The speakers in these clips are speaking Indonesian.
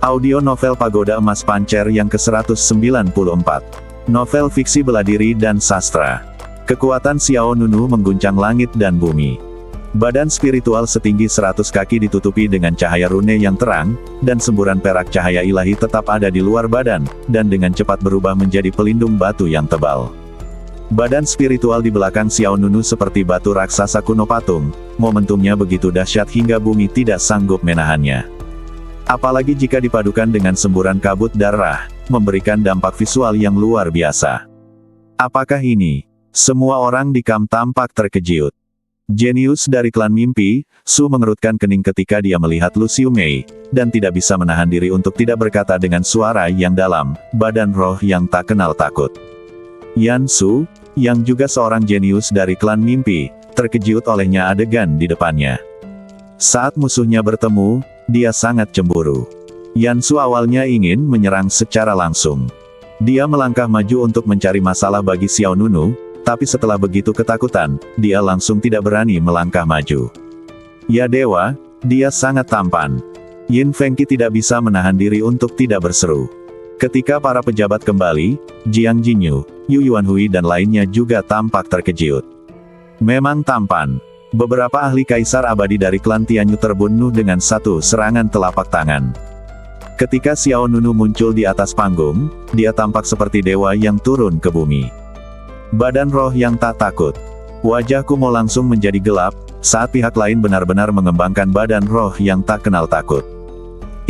Audio novel Pagoda Emas Pancer yang ke-194. Novel fiksi bela diri dan sastra. Kekuatan Xiao Nunu mengguncang langit dan bumi. Badan spiritual setinggi 100 kaki ditutupi dengan cahaya rune yang terang, dan semburan perak cahaya ilahi tetap ada di luar badan, dan dengan cepat berubah menjadi pelindung batu yang tebal. Badan spiritual di belakang Xiao Nunu seperti batu raksasa kuno patung, momentumnya begitu dahsyat hingga bumi tidak sanggup menahannya. Apalagi jika dipadukan dengan semburan kabut darah, memberikan dampak visual yang luar biasa. Apakah ini? Semua orang di kamp tampak terkejut. Jenius dari klan mimpi, Su mengerutkan kening ketika dia melihat Lu Xiumei, dan tidak bisa menahan diri untuk tidak berkata dengan suara yang dalam, badan roh yang tak kenal takut. Yan Su, yang juga seorang jenius dari klan mimpi, terkejut olehnya adegan di depannya. Saat musuhnya bertemu, dia sangat cemburu. Yan Su awalnya ingin menyerang secara langsung. Dia melangkah maju untuk mencari masalah bagi Xiao Nunu, tapi setelah begitu ketakutan, dia langsung tidak berani melangkah maju. Ya dewa, dia sangat tampan. Yin Fengqi tidak bisa menahan diri untuk tidak berseru. Ketika para pejabat kembali, Jiang Jinyu, Yu Yuanhui dan lainnya juga tampak terkejut. Memang tampan. Beberapa ahli kaisar abadi dari klan Tianyu terbunuh dengan satu serangan telapak tangan. Ketika Xiao Nunu muncul di atas panggung, dia tampak seperti dewa yang turun ke bumi. Badan roh yang tak takut. Wajah Kumo langsung menjadi gelap, saat pihak lain benar-benar mengembangkan badan roh yang tak kenal takut.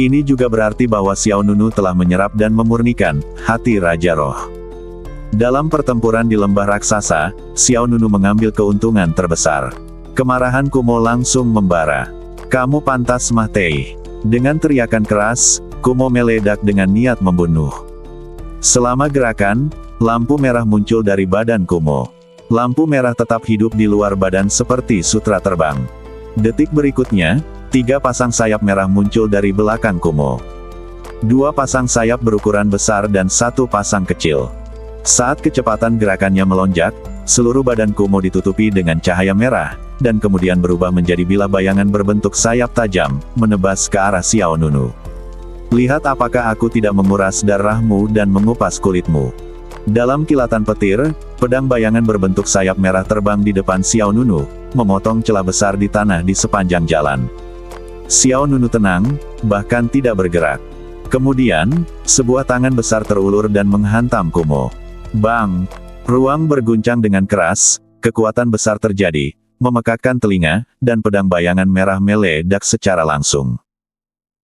Ini juga berarti bahwa Xiao Nunu telah menyerap dan memurnikan hati Raja Roh. Dalam pertempuran di lembah raksasa, Xiao Nunu mengambil keuntungan terbesar. Kemarahan Kumo langsung membara. Kamu pantas mati. Dengan teriakan keras, Kumo meledak dengan niat membunuh. Selama gerakan, lampu merah muncul dari badan Kumo. Lampu merah tetap hidup di luar badan seperti sutra terbang. Detik berikutnya, 3 pasang sayap merah muncul dari belakang Kumo. 2 pasang sayap berukuran besar dan 1 pasang kecil. Saat kecepatan gerakannya melonjak, seluruh badan Kumo ditutupi dengan cahaya merah, dan kemudian berubah menjadi bilah bayangan berbentuk sayap tajam, menebas ke arah Xiao Nunu. Lihat apakah aku tidak menguras darahmu dan mengupas kulitmu. Dalam kilatan petir, pedang bayangan berbentuk sayap merah terbang di depan Xiao Nunu, memotong celah besar di tanah di sepanjang jalan. Xiao Nunu tenang, bahkan tidak bergerak. Kemudian, sebuah tangan besar terulur dan menghantam Kumo. Bang! Ruang berguncang dengan keras, kekuatan besar terjadi, memekakkan telinga, dan pedang bayangan merah meledak secara langsung.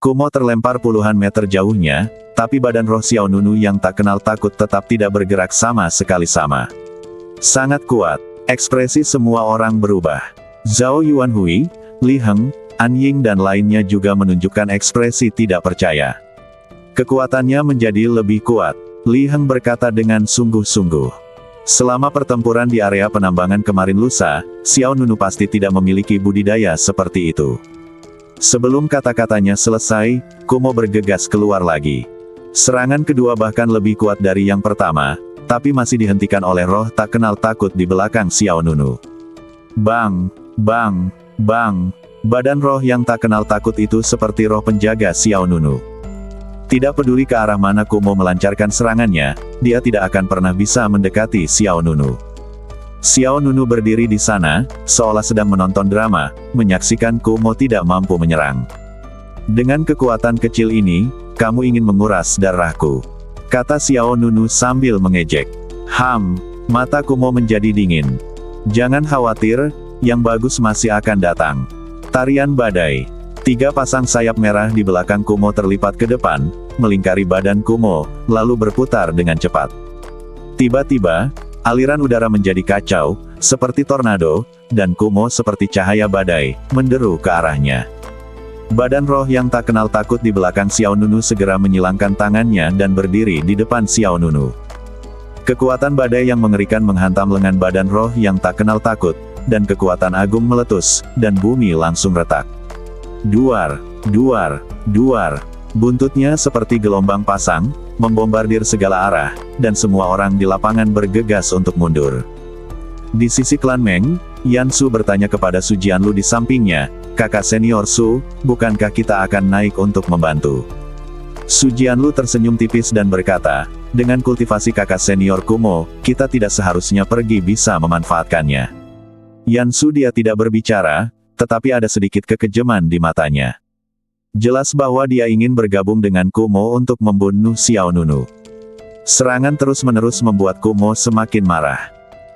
Kumo terlempar puluhan meter jauhnya, tapi badan roh Xiao Nunu yang tak kenal takut tetap tidak bergerak sama sekali sama. Sangat kuat, ekspresi semua orang berubah. Zhao Yuanhui, Li Heng, An Ying dan lainnya juga menunjukkan ekspresi tidak percaya. Kekuatannya menjadi lebih kuat, Li Heng berkata dengan sungguh-sungguh. Selama pertempuran di area penambangan kemarin lusa, Xiao Nunu pasti tidak memiliki budidaya seperti itu. Sebelum kata-katanya selesai, Kumo bergegas keluar lagi. Serangan kedua bahkan lebih kuat dari yang pertama, tapi masih dihentikan oleh roh tak kenal takut di belakang Xiao Nunu. Bang! Bang! Bang! Badan roh yang tak kenal takut itu seperti roh penjaga Xiao Nunu. Tidak peduli ke arah mana Kumo melancarkan serangannya, dia tidak akan pernah bisa mendekati Xiao Nunu. Xiao Nunu berdiri di sana, seolah sedang menonton drama, menyaksikan Kumo tidak mampu menyerang. Dengan kekuatan kecil ini, kamu ingin menguras darahku, kata Xiao Nunu sambil mengejek. Mata Kumo menjadi dingin. Jangan khawatir, yang bagus masih akan datang. Tarian badai. 3 pasang sayap merah di belakang Kumo terlipat ke depan, melingkari badan Kumo, lalu berputar dengan cepat. Tiba-tiba, aliran udara menjadi kacau, seperti tornado, dan Kumo seperti cahaya badai, menderu ke arahnya. Badan roh yang tak kenal takut di belakang Xiao Nunu segera menyilangkan tangannya dan berdiri di depan Xiao Nunu. Kekuatan badai yang mengerikan menghantam lengan badan roh yang tak kenal takut, dan kekuatan agung meletus, dan bumi langsung retak. Duar, duar, duar. Buntutnya seperti gelombang pasang, membombardir segala arah, dan semua orang di lapangan bergegas untuk mundur. Di sisi klan Meng, Yan Su bertanya kepada Su Jianlu di sampingnya, kakak senior Su, bukankah kita akan naik untuk membantu? Su Jianlu tersenyum tipis dan berkata, dengan kultivasi kakak senior Kumo, kita tidak seharusnya pergi bisa memanfaatkannya. Yan Su dia tidak berbicara, tetapi ada sedikit kekejaman di matanya. Jelas bahwa dia ingin bergabung dengan Kumo untuk membunuh Xiao Nunu. Serangan terus-menerus membuat Kumo semakin marah.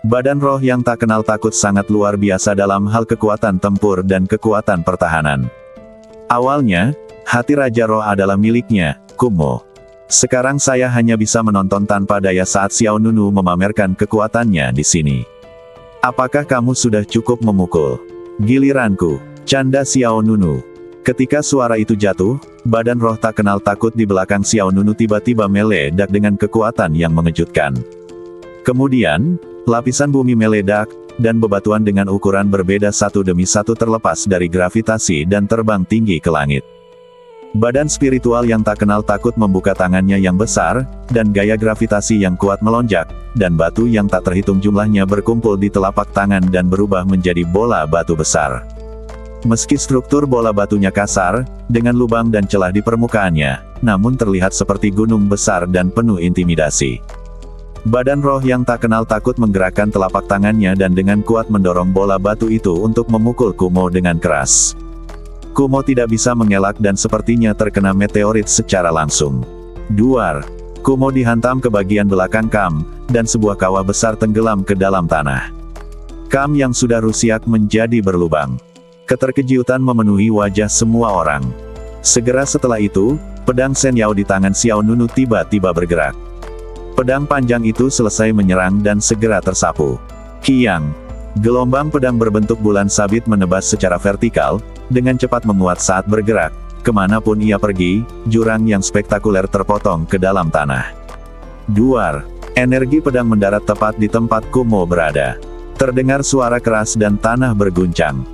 Badan roh yang tak kenal takut sangat luar biasa dalam hal kekuatan tempur dan kekuatan pertahanan. Awalnya, hati Raja Roh adalah miliknya, Kumo. Sekarang saya hanya bisa menonton tanpa daya saat Xiao Nunu memamerkan kekuatannya di sini. Apakah kamu sudah cukup memukul? Giliranku, canda Xiao Nunu. Ketika suara itu jatuh, badan roh tak kenal takut di belakang Xiao Nunu tiba-tiba meledak dengan kekuatan yang mengejutkan. Kemudian, lapisan bumi meledak, dan bebatuan dengan ukuran berbeda satu demi satu terlepas dari gravitasi dan terbang tinggi ke langit. Badan spiritual yang tak kenal takut membuka tangannya yang besar, dan gaya gravitasi yang kuat melonjak, dan batu yang tak terhitung jumlahnya berkumpul di telapak tangan dan berubah menjadi bola batu besar. Meski struktur bola batunya kasar, dengan lubang dan celah di permukaannya, namun terlihat seperti gunung besar dan penuh intimidasi. Badan roh yang tak kenal takut menggerakkan telapak tangannya dan dengan kuat mendorong bola batu itu untuk memukul Kumo dengan keras. Kumo tidak bisa mengelak dan sepertinya terkena meteorit secara langsung. Duar. Kumo dihantam ke bagian belakang Kam, dan sebuah kawah besar tenggelam ke dalam tanah. Kam yang sudah rusiak menjadi berlubang. Keterkejutan memenuhi wajah semua orang. Segera setelah itu, pedang Shen Yao di tangan Xiao Nunu tiba-tiba bergerak. Pedang panjang itu selesai menyerang dan segera tersapu. Kiang. Gelombang pedang berbentuk bulan sabit menebas secara vertikal, dengan cepat menguat saat bergerak. Kemanapun ia pergi, jurang yang spektakuler terpotong ke dalam tanah. Duar. Energi pedang mendarat tepat di tempat Kumo berada. Terdengar suara keras dan tanah berguncang.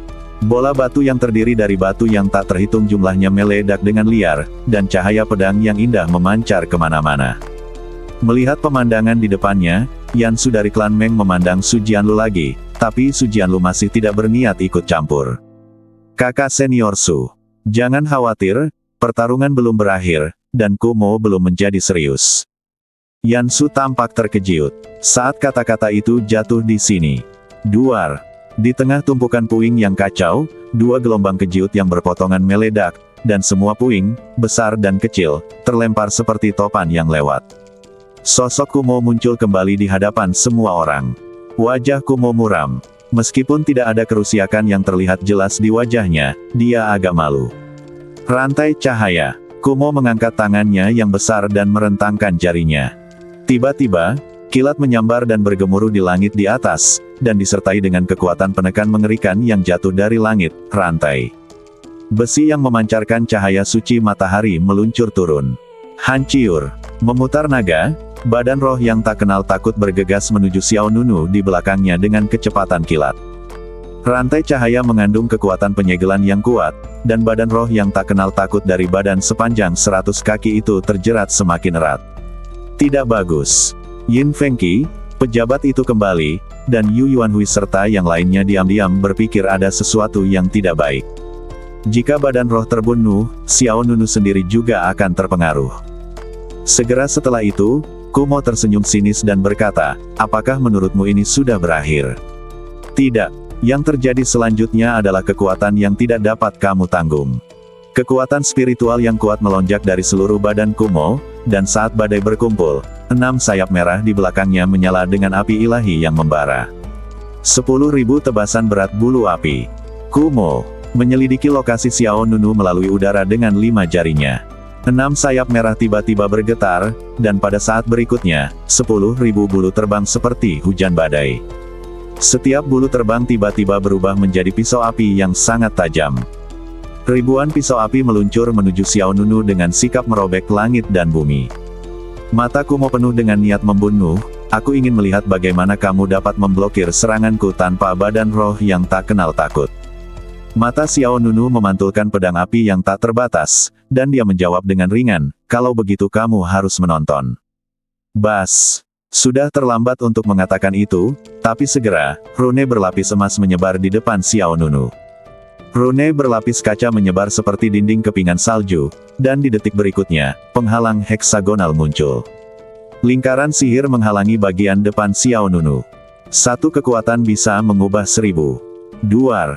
Bola batu yang terdiri dari batu yang tak terhitung jumlahnya meledak dengan liar, dan cahaya pedang yang indah memancar kemana-mana. Melihat pemandangan di depannya, Yan Su dari klan Meng memandang Su Jianlu lagi, tapi Su Jianlu masih tidak berniat ikut campur. Kakak senior Su, jangan khawatir, pertarungan belum berakhir, dan Kumo belum menjadi serius. Yan Su tampak terkejut saat kata-kata itu jatuh di sini. Duar. Di tengah tumpukan puing yang kacau, dua gelombang kejut yang berpotongan meledak, dan semua puing, besar dan kecil, terlempar seperti topan yang lewat. Sosok Kumo muncul kembali di hadapan semua orang. Wajah Kumo muram. Meskipun tidak ada kerusiakan yang terlihat jelas di wajahnya, dia agak malu. Rantai cahaya. Kumo mengangkat tangannya yang besar dan merentangkan jarinya. Tiba-tiba, kilat menyambar dan bergemuruh di langit di atas, dan disertai dengan kekuatan penekan mengerikan yang jatuh dari langit, rantai besi yang memancarkan cahaya suci matahari meluncur turun. Hancur. Memutar naga, badan roh yang tak kenal takut bergegas menuju Xiao Nunu di belakangnya dengan kecepatan kilat. Rantai cahaya mengandung kekuatan penyegelan yang kuat, dan badan roh yang tak kenal takut dari badan sepanjang 100 kaki itu terjerat semakin erat. Tidak bagus. Yin Fengqi, pejabat itu kembali, dan Yu Yuanhui serta yang lainnya diam-diam berpikir ada sesuatu yang tidak baik. Jika badan roh terbunuh, Xiao Nunu sendiri juga akan terpengaruh. Segera setelah itu, Kumo tersenyum sinis dan berkata, apakah menurutmu ini sudah berakhir? Tidak. Yang terjadi selanjutnya adalah kekuatan yang tidak dapat kamu tanggung. Kekuatan spiritual yang kuat melonjak dari seluruh badan Kumo, dan saat badai berkumpul, 6 sayap merah di belakangnya menyala dengan api ilahi yang membara. 10.000 tebasan berat bulu api. Kumo menyelidiki lokasi Xiao Nunu melalui udara dengan 5 jarinya. 6 sayap merah tiba-tiba bergetar, dan pada saat berikutnya, 10.000 bulu terbang seperti hujan badai. Setiap bulu terbang tiba-tiba berubah menjadi pisau api yang sangat tajam. Ribuan pisau api meluncur menuju Xiao Nunu dengan sikap merobek langit dan bumi. Mata Kumo penuh dengan niat membunuh, aku ingin melihat bagaimana kamu dapat memblokir seranganku tanpa badan roh yang tak kenal takut. Mata Xiao Nunu memantulkan pedang api yang tak terbatas, dan dia menjawab dengan ringan, kalau begitu kamu harus menonton. Bas. Sudah terlambat untuk mengatakan itu, tapi segera, rune berlapis emas menyebar di depan Xiao Nunu. Rune berlapis kaca menyebar seperti dinding kepingan salju, dan di detik berikutnya, penghalang heksagonal muncul. Lingkaran sihir menghalangi bagian depan Xiao Nunu. Satu kekuatan bisa mengubah 1000. Duar.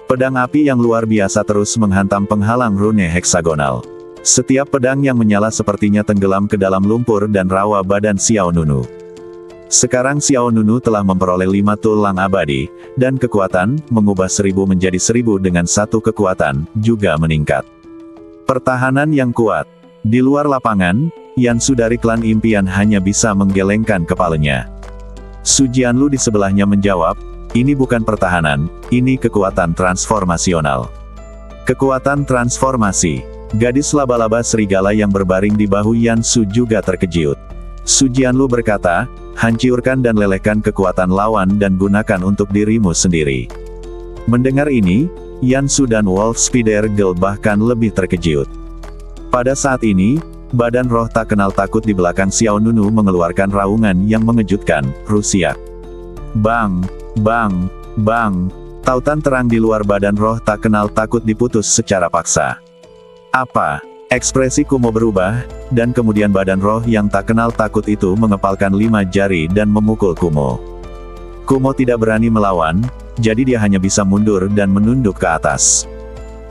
Pedang api yang luar biasa terus menghantam penghalang rune heksagonal. Setiap pedang yang menyala sepertinya tenggelam ke dalam lumpur dan rawa badan Xiao Nunu. Sekarang Xiao Nunu telah memperoleh 5 tulang abadi, dan kekuatan, mengubah 1000 menjadi 1000 dengan satu kekuatan, juga meningkat. Pertahanan yang kuat. Di luar lapangan, Yansu dari klan impian hanya bisa menggelengkan kepalanya. Su Jianlu di sebelahnya menjawab, ini bukan pertahanan, ini kekuatan transformasional. Kekuatan transformasi. Gadis laba-laba serigala yang berbaring di bahu Yansu juga terkejut. Su Jianlu berkata, hancurkan dan lelehkan kekuatan lawan dan gunakan untuk dirimu sendiri. Mendengar ini, Yansu dan Wolf Spider Girl bahkan lebih terkejut. Pada saat ini, badan roh tak kenal takut di belakang Xiao Nunu mengeluarkan raungan yang mengejutkan, rusiak. Bang, bang, bang, tautan terang di luar badan roh tak kenal takut diputus secara paksa. Apa? Ekspresi Kumo berubah, dan kemudian badan roh yang tak kenal takut itu mengepalkan 5 jari dan memukul Kumo. Kumo tidak berani melawan, jadi dia hanya bisa mundur dan menunduk ke atas.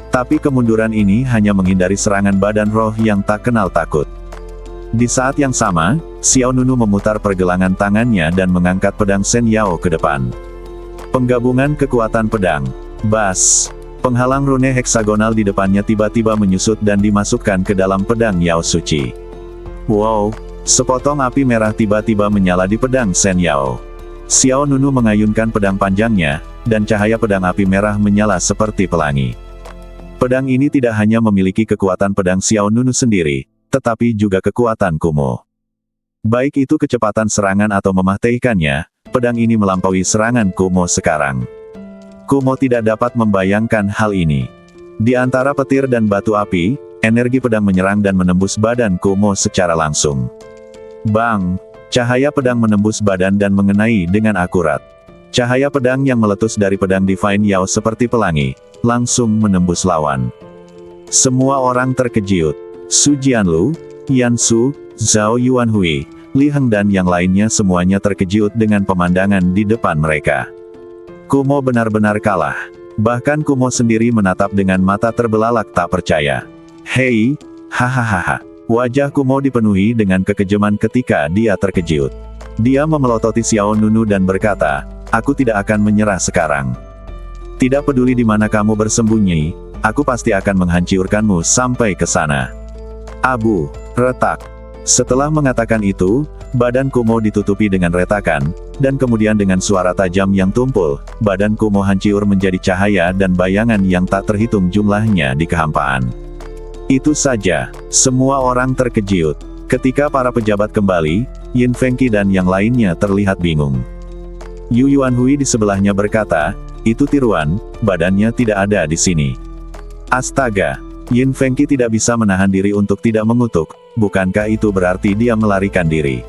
Tapi kemunduran ini hanya menghindari serangan badan roh yang tak kenal takut. Di saat yang sama, Xiao Nunu memutar pergelangan tangannya dan mengangkat pedang Shen Yao ke depan. Penggabungan kekuatan pedang. Bas. Penghalang rune heksagonal di depannya tiba-tiba menyusut dan dimasukkan ke dalam pedang Yao Suci. Wow, sepotong api merah tiba-tiba menyala di pedang Shen Yao. Xiao Nunu mengayunkan pedang panjangnya, dan cahaya pedang api merah menyala seperti pelangi. Pedang ini tidak hanya memiliki kekuatan pedang Xiao Nunu sendiri, tetapi juga kekuatan Kumo. Baik itu kecepatan serangan atau mematikannya, pedang ini melampaui serangan Kumo sekarang. Kumo tidak dapat membayangkan hal ini. Di antara petir dan batu api, energi pedang menyerang dan menembus badan Kumo secara langsung. Bang! Cahaya pedang menembus badan dan mengenai dengan akurat. Cahaya pedang yang meletus dari pedang Divine Yao seperti pelangi, langsung menembus lawan. Semua orang terkejut. Su Jianlu, Yansu, Zhao Yuanhui, Li Heng dan yang lainnya semuanya terkejut dengan pemandangan di depan mereka. Kumo benar-benar kalah. Bahkan Kumo sendiri menatap dengan mata terbelalak tak percaya. Hei, hahaha. Wajah Kumo dipenuhi dengan kekejaman ketika dia terkejut. Dia memelototi Xiao Nunu dan berkata, aku tidak akan menyerah sekarang. Tidak peduli di mana kamu bersembunyi, aku pasti akan menghancurkanmu sampai ke sana. Abu, retak. Setelah mengatakan itu, badan Kumo ditutupi dengan retakan, dan kemudian dengan suara tajam yang tumpul, badan Kumo hancur menjadi cahaya dan bayangan yang tak terhitung jumlahnya di kehampaan. Itu saja, semua orang terkejut. Ketika para pejabat kembali, Yin Fengqi dan yang lainnya terlihat bingung. Yu Yuanhui di sebelahnya berkata, itu tiruan, badannya tidak ada di sini. Astaga! Yin Fengqi tidak bisa menahan diri untuk tidak mengutuk, bukankah itu berarti dia melarikan diri?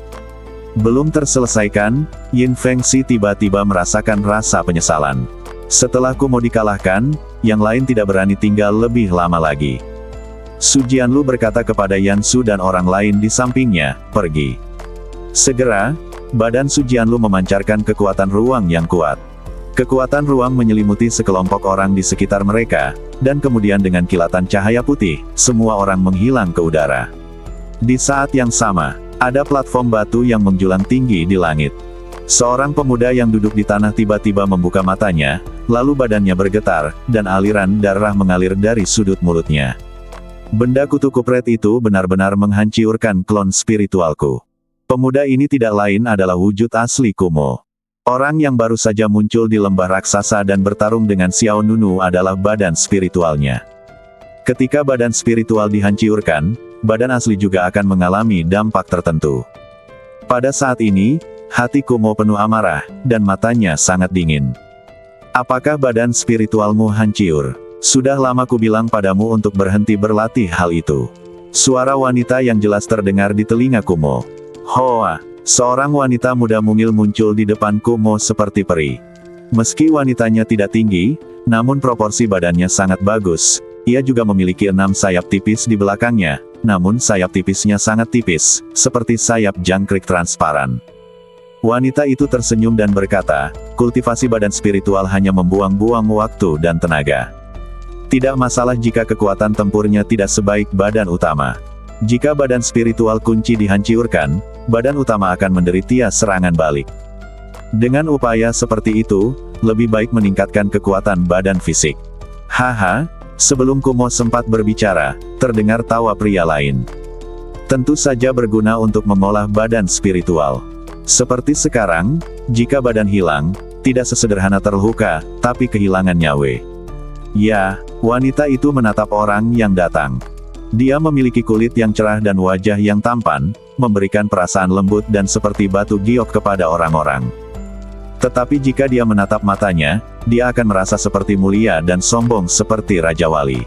Belum terselesaikan, Yin Fengqi tiba-tiba merasakan rasa penyesalan. Setelah Kumo dikalahkan, yang lain tidak berani tinggal lebih lama lagi. Su Jianlu berkata kepada Yansu dan orang lain di sampingnya, pergi. Segera, badan Su Jianlu memancarkan kekuatan ruang yang kuat. Kekuatan ruang menyelimuti sekelompok orang di sekitar mereka, dan kemudian dengan kilatan cahaya putih, semua orang menghilang ke udara. Di saat yang sama, ada platform batu yang menjulang tinggi di langit. Seorang pemuda yang duduk di tanah tiba-tiba membuka matanya, lalu badannya bergetar, dan aliran darah mengalir dari sudut mulutnya. Benda kutu kupret itu benar-benar menghancurkan klon spiritualku. Pemuda ini tidak lain adalah wujud asli Kumo. Orang yang baru saja muncul di lembah raksasa dan bertarung dengan Xiao Nunu adalah badan spiritualnya. Ketika badan spiritual dihancurkan, badan asli juga akan mengalami dampak tertentu. Pada saat ini, hati Kumo penuh amarah, dan matanya sangat dingin. Apakah badan spiritualmu hancur? Sudah lama ku bilang padamu untuk berhenti berlatih hal itu. Suara wanita yang jelas terdengar di telinga Kumo. Hoa! Seorang wanita muda mungil muncul di depan Kumo seperti peri. Meski wanitanya tidak tinggi, namun proporsi badannya sangat bagus. Ia juga memiliki 6 sayap tipis di belakangnya, namun sayap tipisnya sangat tipis, seperti sayap jangkrik transparan. Wanita itu tersenyum dan berkata, kultivasi badan spiritual hanya membuang-buang waktu dan tenaga. Tidak masalah jika kekuatan tempurnya tidak sebaik badan utama. Jika badan spiritual kunci dihancurkan, badan utama akan menderita serangan balik. Dengan upaya seperti itu, lebih baik meningkatkan kekuatan badan fisik. Haha, sebelum Kumo sempat berbicara, terdengar tawa pria lain. Tentu saja berguna untuk mengolah badan spiritual. Seperti sekarang, jika badan hilang, tidak sesederhana terluka, tapi kehilangan nyawa. Ya, wanita itu menatap orang yang datang. Dia memiliki kulit yang cerah dan wajah yang tampan, memberikan perasaan lembut dan seperti batu giok kepada orang-orang. Tetapi jika dia menatap matanya, dia akan merasa seperti mulia dan sombong seperti Raja Wali.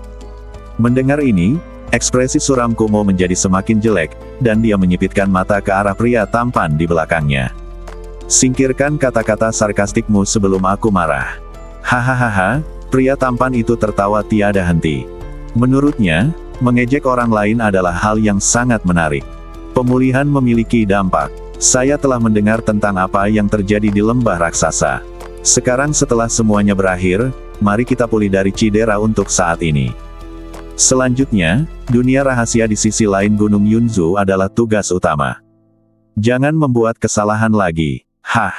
Mendengar ini, ekspresi suram Kumo menjadi semakin jelek, dan dia menyipitkan mata ke arah pria tampan di belakangnya. Singkirkan kata-kata sarkastikmu sebelum aku marah. Hahaha, pria tampan itu tertawa tiada henti. Menurutnya, mengejek orang lain adalah hal yang sangat menarik. Pemulihan memiliki dampak. Saya telah mendengar tentang apa yang terjadi di lembah raksasa. Sekarang setelah semuanya berakhir, mari kita pulih dari cedera untuk saat ini. Selanjutnya, dunia rahasia di sisi lain Gunung Yunzu adalah tugas utama. Jangan membuat kesalahan lagi. Hah,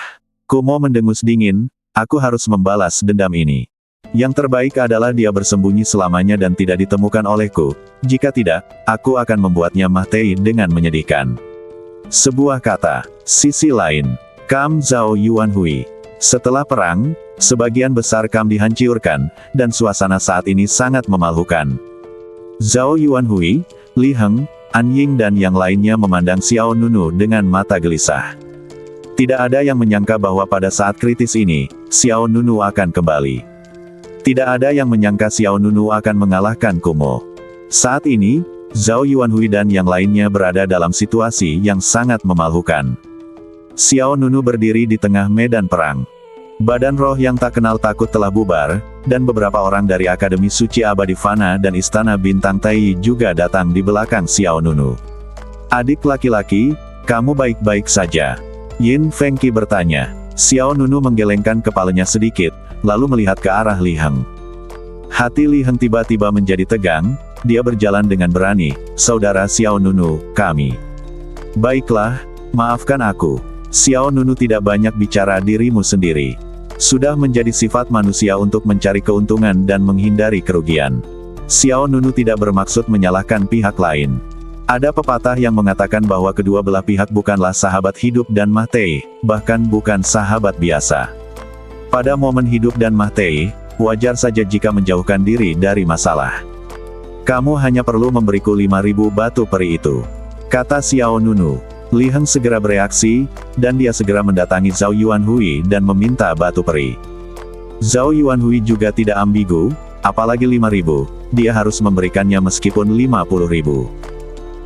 Kumo mendengus dingin, aku harus membalas dendam ini. Yang terbaik adalah dia bersembunyi selamanya dan tidak ditemukan olehku. Jika tidak, aku akan membuatnya mati dengan menyedihkan. Sebuah kata. Sisi lain. Kam Zhao Yuanhui. Setelah perang, sebagian besar Kam dihancurkan, dan suasana saat ini sangat memalukan. Zhao Yuanhui, Li Heng, An Ying dan yang lainnya memandang Xiao Nunu dengan mata gelisah. Tidak ada yang menyangka bahwa pada saat kritis ini, Xiao Nunu akan kembali. Tidak ada yang menyangka Xiao Nunu akan mengalahkan Kumo. Saat ini, Zhao Yuanhui dan yang lainnya berada dalam situasi yang sangat memalukan. Xiao Nunu berdiri di tengah medan perang. Badan roh yang tak kenal takut telah bubar, dan beberapa orang dari Akademi Suci Abadi Fana dan Istana Bintang Tai juga datang di belakang Xiao Nunu. Adik laki-laki, kamu baik-baik saja? Yin Fengqi bertanya. Xiao Nunu menggelengkan kepalanya sedikit, lalu melihat ke arah Li Heng. Hati Li Heng tiba-tiba menjadi tegang, dia berjalan dengan berani, saudara Xiao Nunu, kami. Baiklah, maafkan aku. Xiao Nunu tidak banyak bicara dirimu sendiri. Sudah menjadi sifat manusia untuk mencari keuntungan dan menghindari kerugian. Xiao Nunu tidak bermaksud menyalahkan pihak lain. Ada pepatah yang mengatakan bahwa kedua belah pihak bukanlah sahabat hidup dan mati, bahkan bukan sahabat biasa. Pada momen hidup dan mati, wajar saja jika menjauhkan diri dari masalah. Kamu hanya perlu memberiku 5.000 batu peri itu, kata Xiao Nunu. Li Heng segera bereaksi, dan dia segera mendatangi Zhao Yuanhui dan meminta batu peri. Zhao Yuanhui juga tidak ambigu, apalagi 5.000, dia harus memberikannya meskipun 50.000.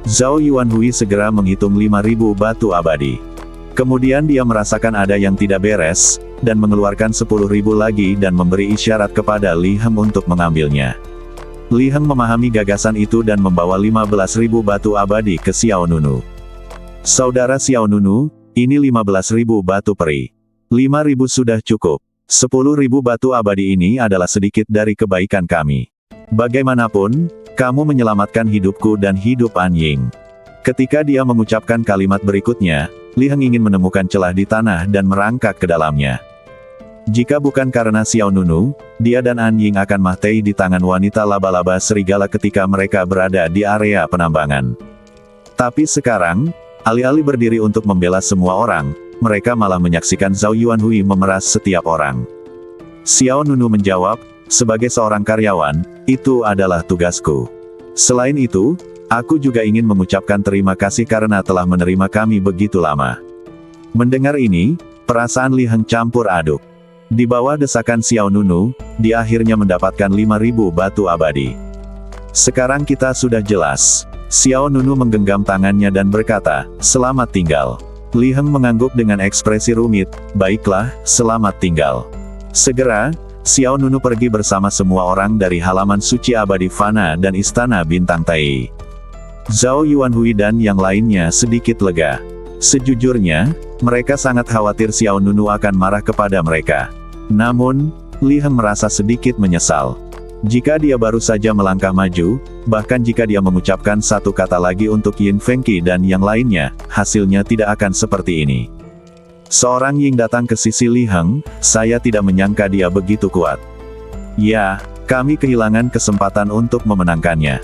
Zhao Yuanhui segera menghitung 5.000 batu abadi. Kemudian dia merasakan ada yang tidak beres, dan mengeluarkan 10.000 lagi dan memberi isyarat kepada Li Heng untuk mengambilnya. Li Heng memahami gagasan itu dan membawa 15.000 batu abadi ke Xiao Nunu. Saudara Xiao Nunu, ini 15.000 batu peri. 5.000 sudah cukup. 10.000 batu abadi ini adalah sedikit dari kebaikan kami. Bagaimanapun, kamu menyelamatkan hidupku dan hidup An Ying. Ketika dia mengucapkan kalimat berikutnya, Li Heng ingin menemukan celah di tanah dan merangkak ke dalamnya. Jika bukan karena Xiao Nunu, dia dan An Ying akan mati di tangan wanita laba-laba serigala ketika mereka berada di area penambangan. Tapi sekarang, alih-alih berdiri untuk membela semua orang, mereka malah menyaksikan Zhao Yuanhui memeras setiap orang. Xiao Nunu menjawab, sebagai seorang karyawan, itu adalah tugasku. Selain itu, aku juga ingin mengucapkan terima kasih karena telah menerima kami begitu lama. Mendengar ini, perasaan Li Heng campur aduk. Di bawah desakan Xiao Nunu, dia akhirnya mendapatkan 5.000 batu abadi. Sekarang kita sudah jelas. Xiao Nunu menggenggam tangannya dan berkata, selamat tinggal. Li Heng mengangguk dengan ekspresi rumit, baiklah, selamat tinggal. Segera, Xiao Nunu pergi bersama semua orang dari halaman suci abadi Fana dan istana bintang Tai. Zhao Yuanhui dan yang lainnya sedikit lega. Sejujurnya, mereka sangat khawatir Xiao Nunu akan marah kepada mereka. Namun, Li Heng merasa sedikit menyesal. Jika dia baru saja melangkah maju, bahkan jika dia mengucapkan satu kata lagi untuk Yin Fengqi dan yang lainnya, hasilnya tidak akan seperti ini. Seorang Ying datang ke sisi Li Heng, saya tidak menyangka dia begitu kuat. Ya, kami kehilangan kesempatan untuk memenangkannya.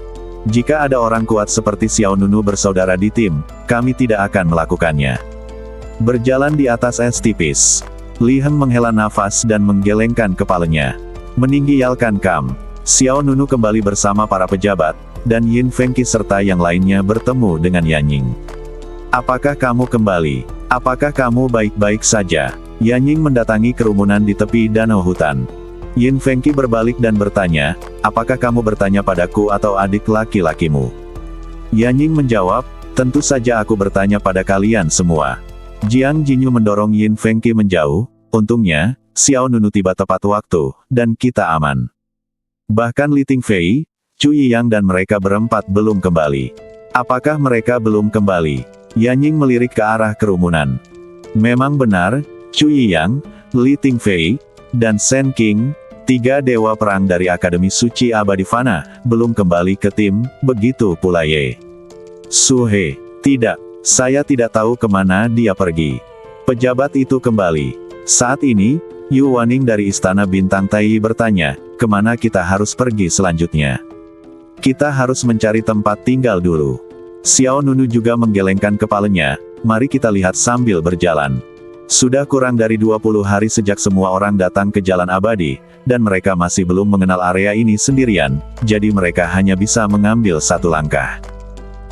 Jika ada orang kuat seperti Xiao Nunu bersaudara di tim, kami tidak akan melakukannya. Berjalan di atas es tipis, Li Heng menghela nafas dan menggelengkan kepalanya. Meninggialkan kam. Xiao Nunu kembali bersama para pejabat, dan Yin Fengqi serta yang lainnya bertemu dengan Yanying. Apakah kamu kembali? Apakah kamu baik-baik saja? Yanying mendatangi kerumunan di tepi danau hutan. Yin Fengqi berbalik dan bertanya, apakah kamu bertanya padaku atau adik laki-lakimu? Yanying menjawab, tentu saja aku bertanya pada kalian semua. Jiang Jinyu mendorong Yin Fengqi menjauh, untungnya, Xiao Nunu tiba tepat waktu, dan kita aman. Bahkan Li Tingfei, Chu Yiyang dan mereka berempat belum kembali. Apakah mereka belum kembali? Yanying melirik ke arah kerumunan. Memang benar, Chu Yiyang, Li Tingfei, dan Shen Qing, 3 dewa perang dari Akademi Suci Abadi Fana, belum kembali ke tim, begitu pula Ye Su He. Tidak, saya tidak tahu kemana dia pergi. Pejabat itu kembali. Saat ini, Yu Waning dari Istana Bintang Tai bertanya, kemana kita harus pergi selanjutnya? Kita harus mencari tempat tinggal dulu. Xiao Nunu juga menggelengkan kepalanya, mari kita lihat sambil berjalan. Sudah kurang dari 20 hari sejak semua orang datang ke Jalan Abadi, dan mereka masih belum mengenal area ini sendirian, jadi mereka hanya bisa mengambil satu langkah.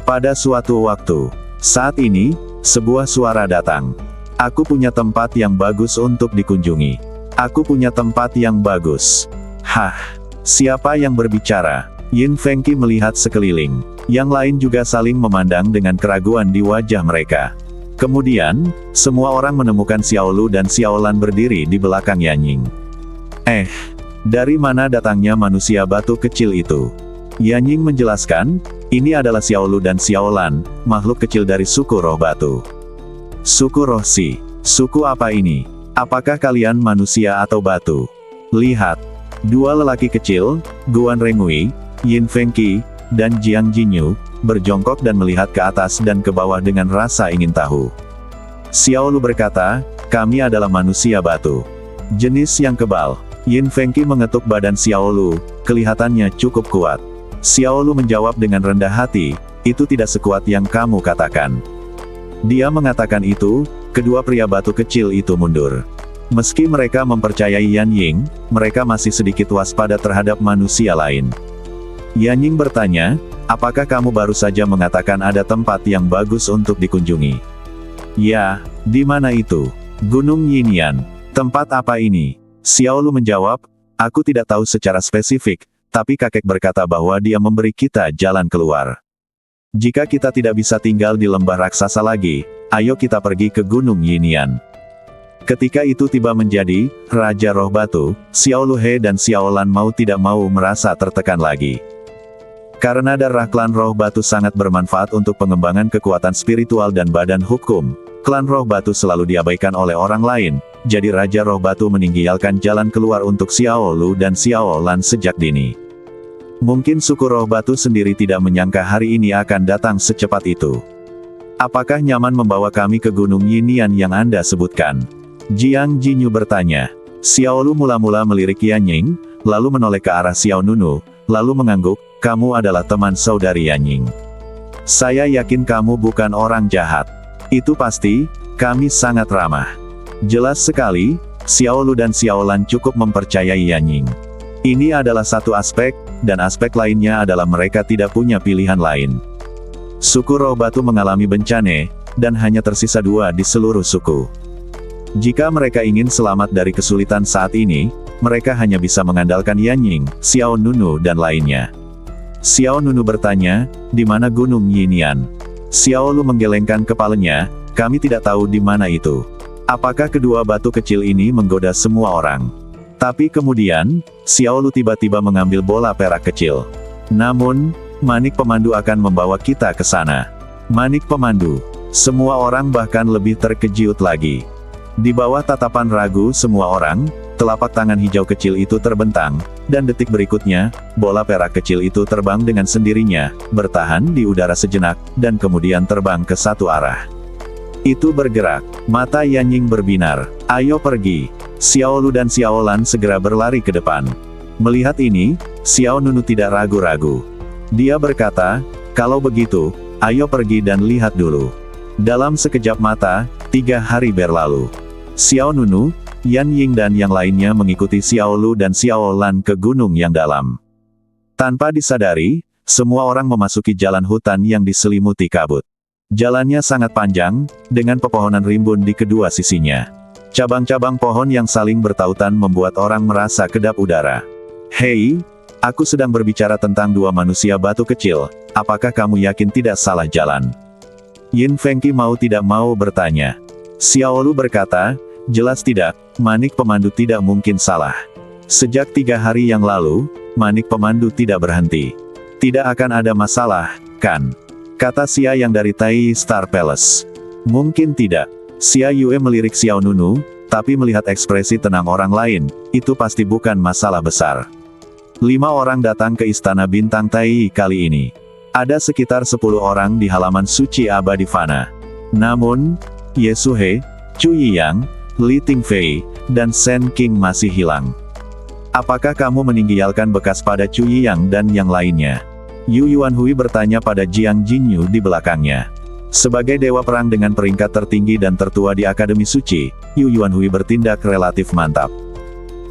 Pada suatu waktu, saat ini, sebuah suara datang. Aku punya tempat yang bagus untuk dikunjungi. Aku punya tempat yang bagus. Hah, siapa yang berbicara? Yin Fengqi melihat sekeliling. Yang lain juga saling memandang dengan keraguan di wajah mereka. Kemudian, semua orang menemukan Xiao Lu dan Xiao Lan berdiri di belakang Yanying. Dari mana datangnya manusia batu kecil itu? Yanying menjelaskan, ini adalah Xiao Lu dan Xiao Lan, makhluk kecil dari suku roh batu. Suku roh si. Suku apa ini? Apakah kalian manusia atau batu? Lihat. 2 lelaki kecil, Guan Rengui, Yin Fengqi, dan Jiang Jinyu, berjongkok dan melihat ke atas dan ke bawah dengan rasa ingin tahu. Xiao Lu berkata, kami adalah manusia batu. Jenis yang kebal. Yin Fengqi mengetuk badan Xiao Lu, kelihatannya cukup kuat. Xiao Lu menjawab dengan rendah hati, itu tidak sekuat yang kamu katakan. Dia mengatakan itu, kedua pria batu kecil itu mundur. Meski mereka mempercayai Yanying, mereka masih sedikit waspada terhadap manusia lain. Yanying bertanya, apakah kamu baru saja mengatakan ada tempat yang bagus untuk dikunjungi? Ya, di mana itu? Gunung Yinyan. Tempat apa ini? Xiao Lu menjawab, aku tidak tahu secara spesifik, tapi kakek berkata bahwa dia memberi kita jalan keluar. Jika kita tidak bisa tinggal di lembah raksasa lagi, ayo kita pergi ke Gunung Yinyan. Ketika itu tiba menjadi Raja Roh Batu, Xiao Lu He dan Xiao Lan mau tidak mau merasa tertekan lagi. Karena darah klan Roh Batu sangat bermanfaat untuk pengembangan kekuatan spiritual dan badan hukum, klan Roh Batu selalu diabaikan oleh orang lain, jadi Raja Roh Batu meninggalkan jalan keluar untuk Xiao Lu dan Xiao Lan sejak dini. Mungkin suku Roh Batu sendiri tidak menyangka hari ini akan datang secepat itu. Apakah nyaman membawa kami ke Gunung Yinyan yang Anda sebutkan? Jiang Jinyu bertanya. Xiao Lu mula-mula melirik Yanying, lalu menoleh ke arah Xiao Nunu, lalu mengangguk, kamu adalah teman saudari Yanying. Saya yakin kamu bukan orang jahat. Itu pasti, kami sangat ramah. Jelas sekali, Xiao Lu dan Xiao Lan cukup mempercayai Yanying. Ini adalah satu aspek, dan aspek lainnya adalah mereka tidak punya pilihan lain. Suku Roh Batu mengalami bencana, dan hanya tersisa 2 di seluruh suku. Jika mereka ingin selamat dari kesulitan saat ini, mereka hanya bisa mengandalkan Yanying, Xiao Nunu dan lainnya. Xiao Nunu bertanya, di mana Gunung Yinyan? Xiao Lu menggelengkan kepalanya, kami tidak tahu di mana itu. Apakah kedua batu kecil ini menggoda semua orang? Tapi kemudian, Xiao Lu tiba-tiba mengambil bola perak kecil. Namun, manik pemandu akan membawa kita ke sana. Manik pemandu. Semua orang bahkan lebih terkejut lagi. Di bawah tatapan ragu semua orang, telapak tangan hijau kecil itu terbentang, dan detik berikutnya, bola perak kecil itu terbang dengan sendirinya, bertahan di udara sejenak, dan kemudian terbang ke satu arah. Itu bergerak. Mata Yanying berbinar. Ayo pergi. Xiao Lu dan Xiao Lan segera berlari ke depan. Melihat ini, Xiao Nunu tidak ragu-ragu. Dia berkata, kalau begitu, ayo pergi dan lihat dulu. Dalam sekejap mata, 3 hari berlalu. Xiao Nunu, Yan Ying dan yang lainnya mengikuti Xiao Lu dan Xiao Lan ke gunung yang dalam. Tanpa disadari, semua orang memasuki jalan hutan yang diselimuti kabut. Jalannya sangat panjang, dengan pepohonan rimbun di kedua sisinya. Cabang-cabang pohon yang saling bertautan membuat orang merasa kedap udara. Hei, aku sedang berbicara tentang 2 manusia batu kecil, apakah kamu yakin tidak salah jalan? Yin Fengqi mau tidak mau bertanya. Xiao Lu berkata, jelas tidak, manik pemandu tidak mungkin salah. Sejak 3 hari yang lalu, manik pemandu tidak berhenti. Tidak akan ada masalah, kan? Kata Xia yang dari Tai Star Palace. Mungkin tidak. Xia Yue melirik Xiao Nunu, tapi melihat ekspresi tenang orang lain, itu pasti bukan masalah besar. 5 orang datang ke Istana Bintang Tai kali ini. Ada sekitar 10 orang di halaman suci abadi Fana. Namun, Ye Suhe, Chu Yiyang, Li Tingfei, dan Shen Qing masih hilang. Apakah kamu meninggalkan bekas pada Chu Yiyang dan yang lainnya? Yu Yuanhui bertanya pada Jiang Jinyu di belakangnya. Sebagai dewa perang dengan peringkat tertinggi dan tertua di Akademi Suci, Yu Yuanhui bertindak relatif mantap.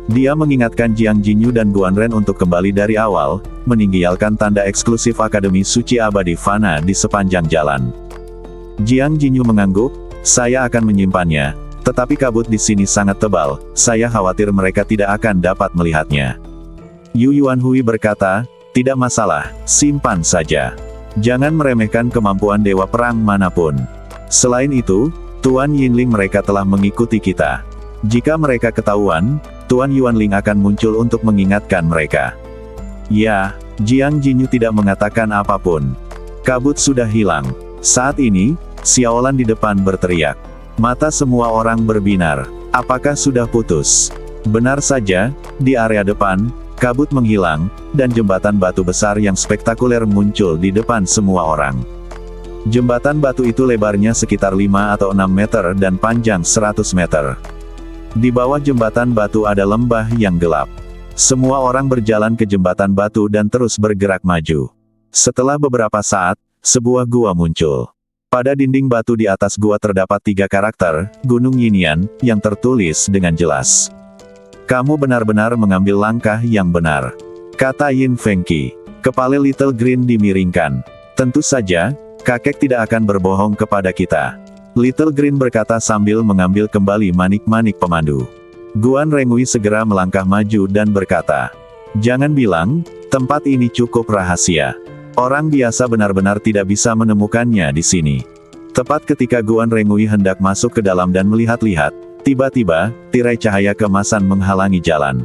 Dia mengingatkan Jiang Jinyu dan Guan Ren untuk kembali dari awal, meninggalkan tanda eksklusif Akademi Suci Abadi Fana di sepanjang jalan. Jiang Jinyu mengangguk, saya akan menyimpannya, tetapi kabut di sini sangat tebal, saya khawatir mereka tidak akan dapat melihatnya. Yu Yuanhui berkata, tidak masalah, simpan saja. Jangan meremehkan kemampuan dewa perang manapun. Selain itu, Tuan Yinling mereka telah mengikuti kita. Jika mereka ketahuan, Tuan Yuanling akan muncul untuk mengingatkan mereka. Ya, Jiang Jinyu tidak mengatakan apapun. Kabut sudah hilang. Saat ini, Xiao Lan di depan berteriak. Mata semua orang berbinar. Apakah sudah putus? Benar saja, di area depan, kabut menghilang, dan jembatan batu besar yang spektakuler muncul di depan semua orang. Jembatan batu itu lebarnya sekitar 5 atau 6 meter dan panjang 100 meter. Di bawah jembatan batu ada lembah yang gelap. Semua orang berjalan ke jembatan batu dan terus bergerak maju. Setelah beberapa saat, sebuah gua muncul. Pada dinding batu di atas gua terdapat 3 karakter, Gunung Yinian, yang tertulis dengan jelas. Kamu benar-benar mengambil langkah yang benar. Kata Yin Fengqi. Kepala Little Green dimiringkan. Tentu saja, kakek tidak akan berbohong kepada kita. Little Green berkata sambil mengambil kembali manik-manik pemandu. Guan Rengui segera melangkah maju dan berkata, jangan bilang, tempat ini cukup rahasia. Orang biasa benar-benar tidak bisa menemukannya di sini. Tepat ketika Guan Rengui hendak masuk ke dalam dan melihat-lihat, tiba-tiba, tirai cahaya keemasan menghalangi jalan.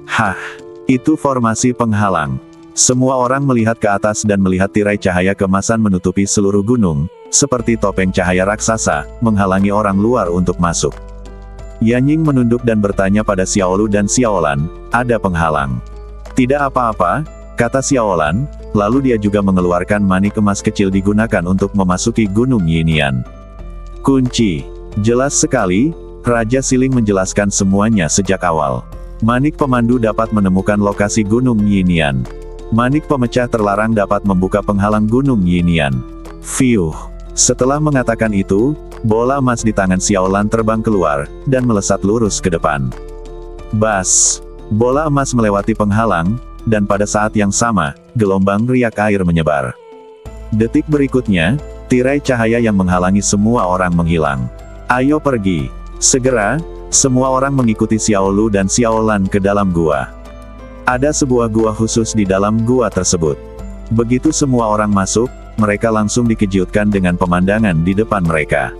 Hah, itu formasi penghalang. Semua orang melihat ke atas dan melihat tirai cahaya keemasan menutupi seluruh gunung, seperti topeng cahaya raksasa, menghalangi orang luar untuk masuk. Yanying menunduk dan bertanya pada Xiao Lu dan Xiao Lan, ada penghalang. Tidak apa-apa, kata Xiao Lan, lalu dia juga mengeluarkan manik emas kecil digunakan untuk memasuki Gunung Yinian. Kunci. Jelas sekali, Raja Siling menjelaskan semuanya sejak awal. Manik pemandu dapat menemukan lokasi Gunung Yinian. Manik pemecah terlarang dapat membuka penghalang Gunung Yinian. Fiuh. Setelah mengatakan itu, bola emas di tangan Xiao Lan terbang keluar, dan melesat lurus ke depan. Bas. Bola emas melewati penghalang, dan pada saat yang sama, gelombang riak air menyebar. Detik berikutnya, tirai cahaya yang menghalangi semua orang menghilang. Ayo pergi. Segera, semua orang mengikuti Xiao Lu dan Xiao Lan ke dalam gua. Ada sebuah gua khusus di dalam gua tersebut. Begitu semua orang masuk, mereka langsung dikejutkan dengan pemandangan di depan mereka.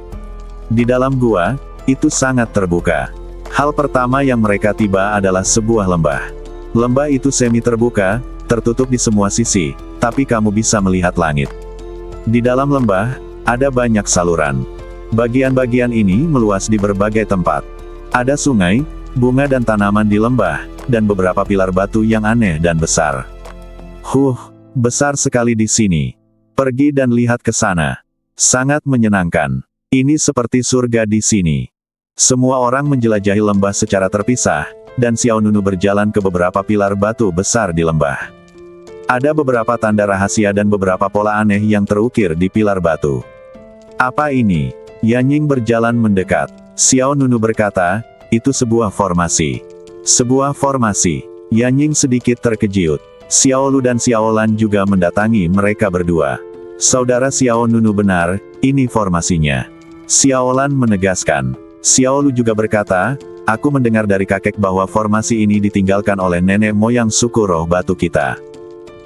Di dalam gua, itu sangat terbuka. Hal pertama yang mereka tiba adalah sebuah lembah. Lembah itu semi terbuka, tertutup di semua sisi, tapi kamu bisa melihat langit. Di dalam lembah, ada banyak saluran. Bagian-bagian ini meluas di berbagai tempat. Ada sungai, bunga dan tanaman di lembah, dan beberapa pilar batu yang aneh dan besar. Besar sekali di sini. Pergi dan lihat ke sana. Sangat menyenangkan. Ini seperti surga di sini. Semua orang menjelajahi lembah secara terpisah, dan Xiao Nunu berjalan ke beberapa pilar batu besar di lembah. Ada beberapa tanda rahasia dan beberapa pola aneh yang terukir di pilar batu. Apa ini? Yan Ying berjalan mendekat. Xiao Nunu berkata, itu sebuah formasi. Sebuah formasi. Yan Ying sedikit terkejut. Xiao Lu dan Xiao Lan juga mendatangi mereka berdua. Saudara Xiao Nunu benar, ini formasinya. Xiao Lan menegaskan. Xiao Lu juga berkata, aku mendengar dari kakek bahwa formasi ini ditinggalkan oleh nenek moyang suku roh batu kita.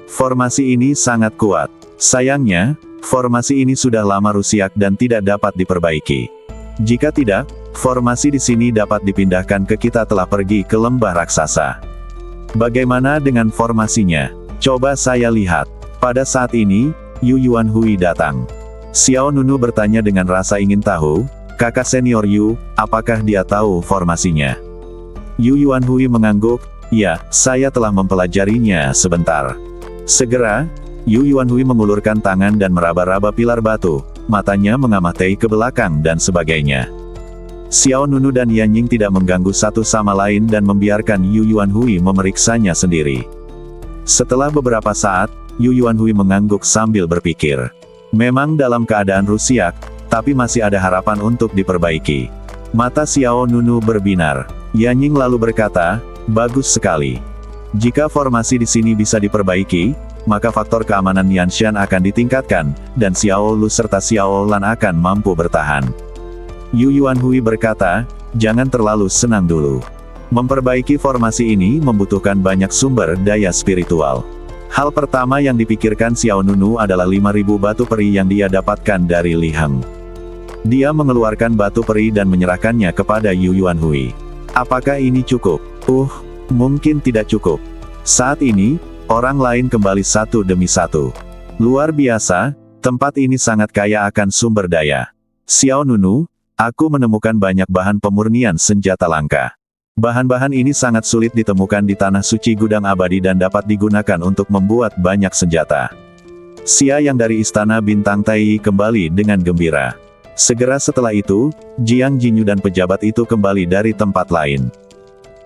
Formasi ini sangat kuat. Sayangnya, formasi ini sudah lama rusak dan tidak dapat diperbaiki. Jika tidak, formasi di sini dapat dipindahkan ke kita telah pergi ke lembah raksasa. Bagaimana dengan formasinya? Coba saya lihat. Pada saat ini, Yu Yuanhui datang. Xiao Nunu bertanya dengan rasa ingin tahu, kakak senior Yu, apakah dia tahu formasinya? Yu Yuanhui mengangguk, ya, saya telah mempelajarinya sebentar. Segera, Yu Yuanhui mengulurkan tangan dan meraba-raba pilar batu, matanya mengamati ke belakang dan sebagainya. Xiao Nunu dan Yan Ying tidak mengganggu satu sama lain dan membiarkan Yu Yuanhui memeriksanya sendiri. Setelah beberapa saat, Yu Yuanhui mengangguk sambil berpikir. Memang dalam keadaan rusak, tapi masih ada harapan untuk diperbaiki. Mata Xiao Nunu berbinar. Yan Ying lalu berkata, bagus sekali. Jika formasi di sini bisa diperbaiki, maka faktor keamanan Yanshan akan ditingkatkan, dan Xiao Lu serta Xiao Lan akan mampu bertahan. Yu Yuanhui berkata, jangan terlalu senang dulu. Memperbaiki formasi ini membutuhkan banyak sumber daya spiritual. Hal pertama yang dipikirkan Xiao Nunu adalah 5.000 batu peri yang dia dapatkan dari Li Heng. Dia mengeluarkan batu peri dan menyerahkannya kepada Yu Yuanhui. Apakah ini cukup? Mungkin tidak cukup. Saat ini, orang lain kembali satu demi satu. Luar biasa, tempat ini sangat kaya akan sumber daya. Xiao Nunu, aku menemukan banyak bahan pemurnian senjata langka. Bahan-bahan ini sangat sulit ditemukan di tanah suci gudang abadi dan dapat digunakan untuk membuat banyak senjata. Xia yang dari istana bintang Tai kembali dengan gembira. Segera setelah itu, Jiang Jinyu dan pejabat itu kembali dari tempat lain.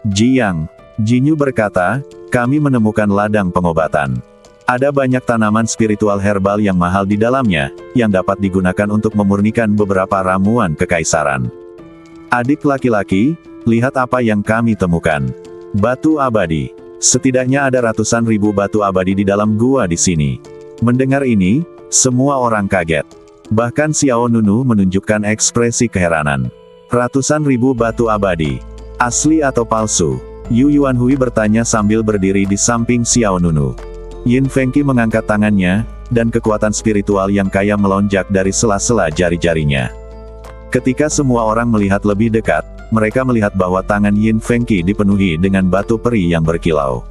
Jiang Jinyu berkata, kami menemukan ladang pengobatan. Ada banyak tanaman spiritual herbal yang mahal di dalamnya, yang dapat digunakan untuk memurnikan beberapa ramuan kekaisaran. Adik laki-laki, lihat apa yang kami temukan. Batu abadi. Setidaknya ada ratusan ribu batu abadi di dalam gua di sini. Mendengar ini, semua orang kaget. Bahkan Xiao Nunu menunjukkan ekspresi keheranan. Ratusan ribu batu abadi. Asli atau palsu? Yu Yuanhui bertanya sambil berdiri di samping Xiao Nunu. Yin Fengqi mengangkat tangannya, dan kekuatan spiritual yang kaya melonjak dari sela-sela jari-jarinya. Ketika semua orang melihat lebih dekat, mereka melihat bahwa tangan Yin Fengqi dipenuhi dengan batu peri yang berkilau.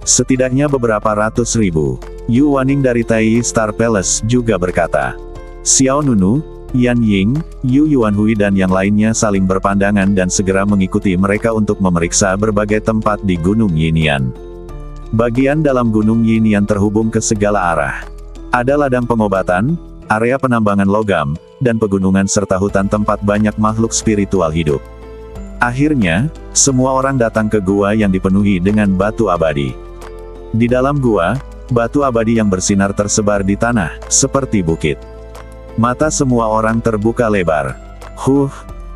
Setidaknya beberapa ratus ribu. Yu Waning dari Tai Star Palace juga berkata. Xiao Nunu, Yan Ying, Yu Yuanhui dan yang lainnya saling berpandangan dan segera mengikuti mereka untuk memeriksa berbagai tempat di Gunung Yinian. Bagian dalam Gunung Yinian terhubung ke segala arah. Ada ladang pengobatan, area penambangan logam, dan pegunungan serta hutan tempat banyak makhluk spiritual hidup. Akhirnya, semua orang datang ke gua yang dipenuhi dengan batu abadi. Di dalam gua, batu abadi yang bersinar tersebar di tanah, seperti bukit. Mata semua orang terbuka lebar.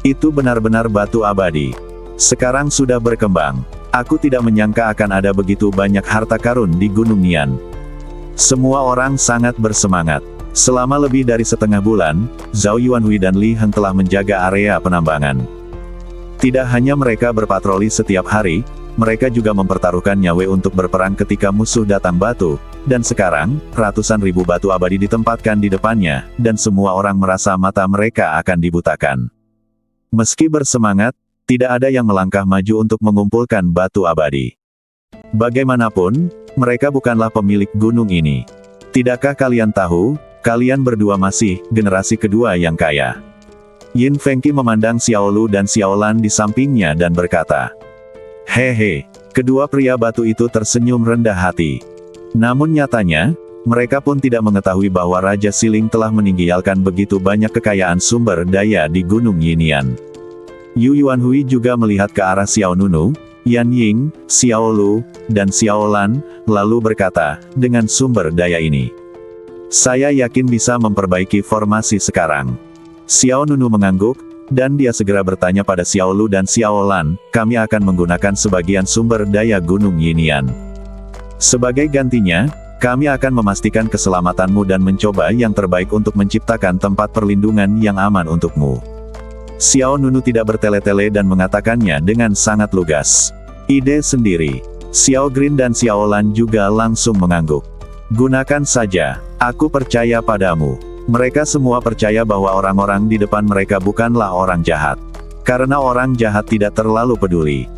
Itu benar-benar batu abadi. Sekarang sudah berkembang. Aku tidak menyangka akan ada begitu banyak harta karun di Gunung Nian. Semua orang sangat bersemangat. Selama lebih dari setengah bulan, Zhao Yuanhui dan Li Heng telah menjaga area penambangan. Tidak hanya mereka berpatroli setiap hari, mereka juga mempertaruhkan nyawa untuk berperang ketika musuh datang batu, dan sekarang, ratusan ribu batu abadi ditempatkan di depannya, dan semua orang merasa mata mereka akan dibutakan. Meski bersemangat, Tidak ada yang melangkah maju untuk mengumpulkan batu abadi. Bagaimanapun, mereka bukanlah pemilik gunung ini. Tidakkah kalian tahu, kalian berdua masih generasi kedua yang kaya? Yin Fengqi memandang Xiao Lu dan Xiao Lan di sampingnya dan berkata, "Hehe." Kedua pria batu itu tersenyum rendah hati. Namun nyatanya, mereka pun tidak mengetahui bahwa Raja Siling telah meninggalkan begitu banyak kekayaan sumber daya di Gunung Yinian. Yu Yuanhui juga melihat ke arah Xiao Nunu, Yan Ying, Xiao Lu, dan Xiao Lan, lalu berkata, "Dengan sumber daya ini, saya yakin bisa memperbaiki formasi sekarang." Xiao Nunu mengangguk, dan dia segera bertanya pada Xiao Lu dan Xiao Lan, "Kami akan menggunakan sebagian sumber daya Gunung Yinian. Sebagai gantinya, kami akan memastikan keselamatanmu dan mencoba yang terbaik untuk menciptakan tempat perlindungan yang aman untukmu." Xiao Nunu tidak bertele-tele dan mengatakannya dengan sangat lugas. "Ide sendiri." Xiao Green dan Xiao Lan juga langsung mengangguk. "Gunakan saja, aku percaya padamu." Mereka semua percaya bahwa orang-orang di depan mereka bukanlah orang jahat. Karena orang jahat tidak terlalu peduli.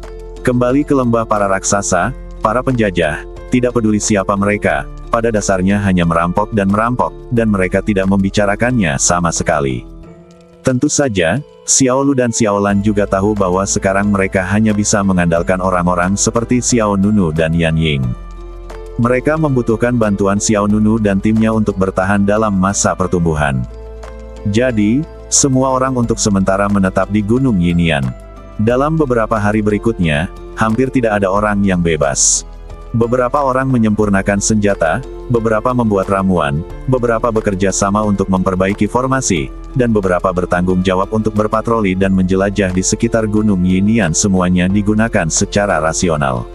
Kembali ke lembah para raksasa, para penjajah, tidak peduli siapa mereka, pada dasarnya hanya merampok, dan mereka tidak membicarakannya sama sekali. Tentu saja, Xiao Lu dan Xiao Lan juga tahu bahwa sekarang mereka hanya bisa mengandalkan orang-orang seperti Xiao Nunu dan Yan Ying. Mereka membutuhkan bantuan Xiao Nunu dan timnya untuk bertahan dalam masa pertumbuhan. Jadi, semua orang untuk sementara menetap di Gunung Yinian. Dalam beberapa hari berikutnya, hampir tidak ada orang yang bebas. Beberapa orang menyempurnakan senjata, beberapa membuat ramuan, beberapa bekerja sama untuk memperbaiki formasi, dan beberapa bertanggung jawab untuk berpatroli dan menjelajah di sekitar Gunung Yinian. Semuanya digunakan secara rasional.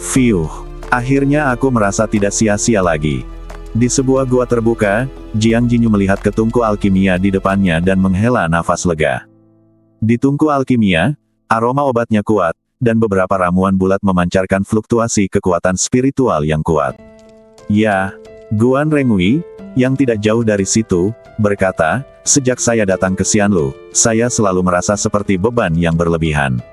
Fiuh. Akhirnya aku merasa tidak sia-sia lagi. Di sebuah gua terbuka, Jiang Jinyu melihat ke tungku alkimia di depannya dan menghela nafas lega. Di tungku alkimia, aroma obatnya kuat, dan beberapa ramuan bulat memancarkan fluktuasi kekuatan spiritual yang kuat. Ya, Guan Rengui, yang tidak jauh dari situ, berkata, "Sejak saya datang ke Xianlu, saya selalu merasa seperti beban yang berlebihan."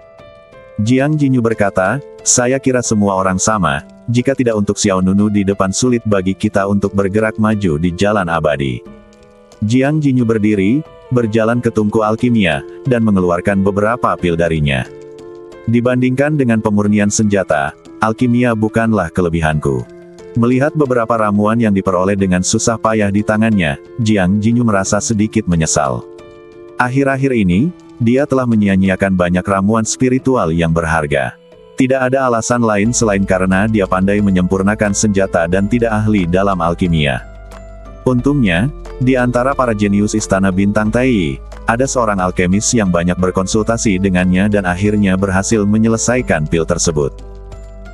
Jiang Jinyu berkata, "Saya kira semua orang sama, jika tidak untuk Xiao Nunu di depan sulit bagi kita untuk bergerak maju di jalan abadi." Jiang Jinyu berdiri, berjalan ke tungku alkimia, dan mengeluarkan beberapa pil darinya. "Dibandingkan dengan pemurnian senjata, alkimia bukanlah kelebihanku." Melihat beberapa ramuan yang diperoleh dengan susah payah di tangannya, Jiang Jinyu merasa sedikit menyesal. Akhir-akhir ini, dia telah menyia-nyiakan banyak ramuan spiritual yang berharga. Tidak ada alasan lain selain karena dia pandai menyempurnakan senjata dan tidak ahli dalam alkimia. Untungnya, di antara para jenius Istana Bintang Tai, ada seorang alkemis yang banyak berkonsultasi dengannya dan akhirnya berhasil menyelesaikan pil tersebut.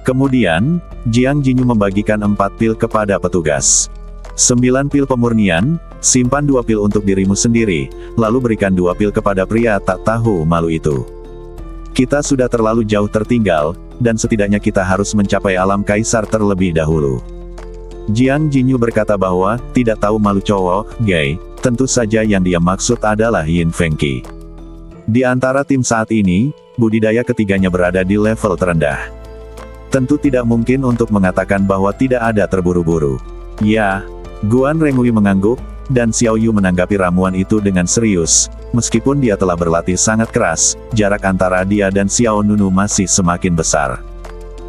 Kemudian, Jiang Jinyu membagikan 4 pil kepada petugas. 9 pil pemurnian, simpan 2 pil untuk dirimu sendiri, lalu berikan 2 pil kepada pria tak tahu malu itu. Kita sudah terlalu jauh tertinggal, dan setidaknya kita harus mencapai alam kaisar terlebih dahulu. Jiang Jinyu berkata bahwa, tidak tahu malu cowok, gay, tentu saja yang dia maksud adalah Yin Fengqi. Di antara tim saat ini, budidaya ketiganya berada di level terendah. Tentu tidak mungkin untuk mengatakan bahwa tidak ada terburu-buru. Ya, Guan Rengui mengangguk, dan Xiao Yu menanggapi ramuan itu dengan serius. Meskipun dia telah berlatih sangat keras, jarak antara dia dan Xiao Nunu masih semakin besar.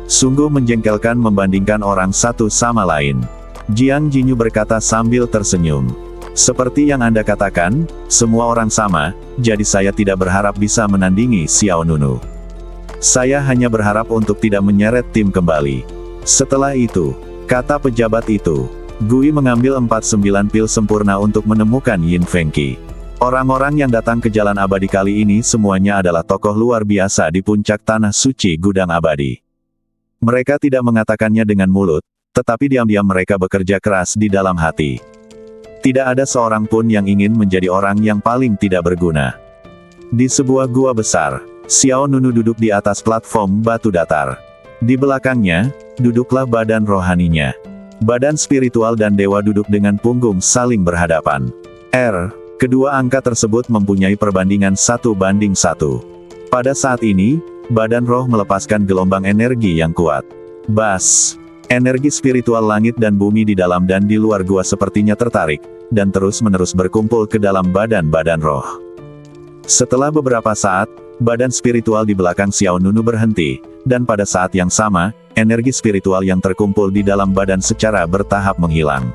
Sungguh menjengkelkan membandingkan orang satu sama lain. Jiang Jinyu berkata sambil tersenyum. Seperti yang Anda katakan, semua orang sama, jadi saya tidak berharap bisa menandingi Xiao Nunu. Saya hanya berharap untuk tidak menyeret tim kembali. Setelah itu, kata pejabat itu, Gui mengambil 49 pil sempurna untuk menemukan Yin Fengqi. Orang-orang yang datang ke Jalan Abadi kali ini semuanya adalah tokoh luar biasa di puncak tanah suci Gudang Abadi. Mereka tidak mengatakannya dengan mulut, tetapi diam-diam mereka bekerja keras di dalam hati. Tidak ada seorang pun yang ingin menjadi orang yang paling tidak berguna. Di sebuah gua besar, Xiao Nunu duduk di atas platform batu datar. Di belakangnya, duduklah badan rohaninya. Badan spiritual dan dewa duduk dengan punggung saling berhadapan. Kedua angka tersebut mempunyai perbandingan 1:1. Pada saat ini, badan roh melepaskan gelombang energi yang kuat. Bas! Energi spiritual langit dan bumi di dalam dan di luar gua sepertinya tertarik, dan terus-menerus berkumpul ke dalam badan-badan roh. Setelah beberapa saat, badan spiritual di belakang Xiao Nunu berhenti, dan pada saat yang sama, energi spiritual yang terkumpul di dalam badan secara bertahap menghilang.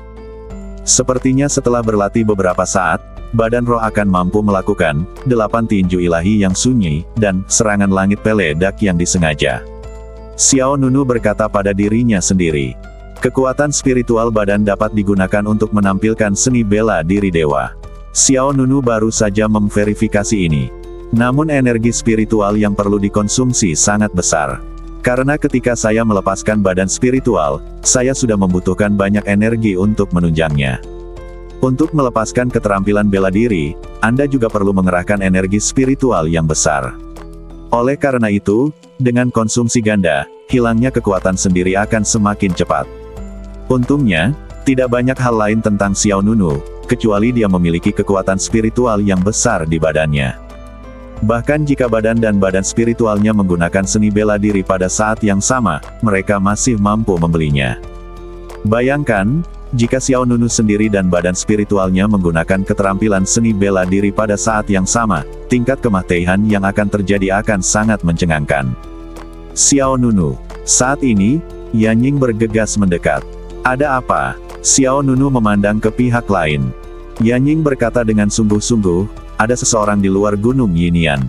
Sepertinya setelah berlatih beberapa saat, badan roh akan mampu melakukan 8 tinju ilahi yang sunyi, dan serangan langit peledak yang disengaja. Xiao Nunu berkata pada dirinya sendiri. Kekuatan spiritual badan dapat digunakan untuk menampilkan seni bela diri dewa. Xiao Nunu baru saja memverifikasi ini. Namun energi spiritual yang perlu dikonsumsi sangat besar. Karena ketika saya melepaskan badan spiritual, saya sudah membutuhkan banyak energi untuk menunjangnya. Untuk melepaskan keterampilan bela diri, Anda juga perlu mengerahkan energi spiritual yang besar. Oleh karena itu, dengan konsumsi ganda, hilangnya kekuatan sendiri akan semakin cepat. Untungnya, tidak banyak hal lain tentang Xiao Nunu, kecuali dia memiliki kekuatan spiritual yang besar di badannya. Bahkan jika badan dan badan spiritualnya menggunakan seni bela diri pada saat yang sama, mereka masih mampu membelinya. Bayangkan, jika Xiao Nunu sendiri dan badan spiritualnya menggunakan keterampilan seni bela diri pada saat yang sama, tingkat kematian yang akan terjadi akan sangat mencengangkan. Xiao Nunu. Saat ini, Yanying bergegas mendekat. Ada apa? Xiao Nunu memandang ke pihak lain. Yanying berkata dengan sungguh-sungguh, ada seseorang di luar Gunung Yinian.